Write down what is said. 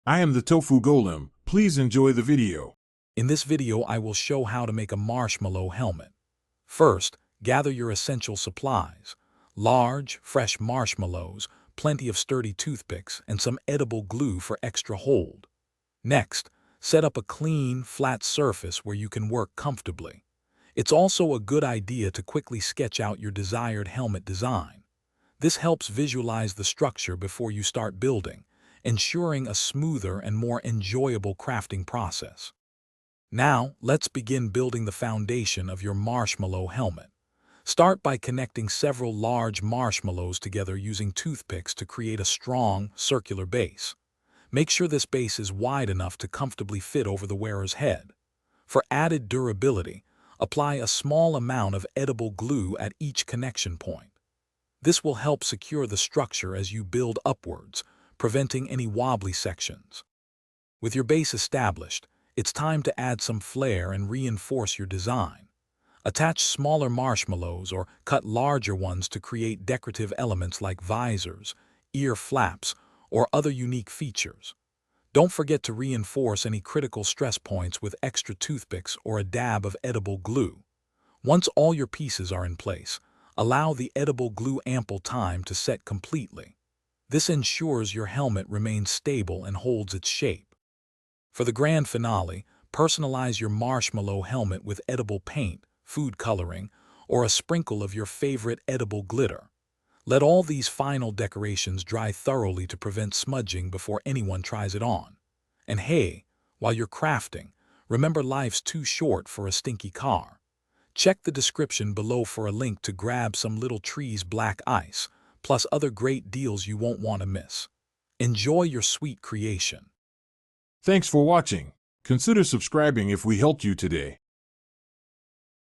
I am the Tofu Golem. Please enjoy the video. In this video, I will show how to make a marshmallow helmet. First, gather your essential supplies: large, fresh marshmallows, plenty of sturdy toothpicks, and some edible glue for extra hold. Next, set up a clean, flat surface where you can work comfortably. It's also a good idea to quickly sketch out your desired helmet design. This helps visualize the structure before you start building, ensuring a smoother and more enjoyable crafting process. Now, let's begin building the foundation of your marshmallow helmet. Start by connecting several large marshmallows together using toothpicks to create a strong, circular base. Make sure this base is wide enough to comfortably fit over the wearer's head. For added durability, apply a small amount of edible glue at each connection point. This will help secure the structure as you build upwards, preventing any wobbly sections. With your base established, it's time to add some flair and reinforce your design. Attach smaller marshmallows or cut larger ones to create decorative elements like visors, ear flaps, or other unique features. Don't forget to reinforce any critical stress points with extra toothpicks or a dab of edible glue. Once all your pieces are in place, allow the edible glue ample time to set completely. This ensures your helmet remains stable and holds its shape. For the grand finale, personalize your marshmallow helmet with edible paint, food coloring, or a sprinkle of your favorite edible glitter. Let all these final decorations dry thoroughly to prevent smudging before anyone tries it on. And hey, while you're crafting, remember life's too short for a stinky car. Check the description below for a link to grab some Little Trees black ice, plus other great deals you won't want to miss. Enjoy your sweet creation. Thanks for watching. Consider subscribing if we helped you today.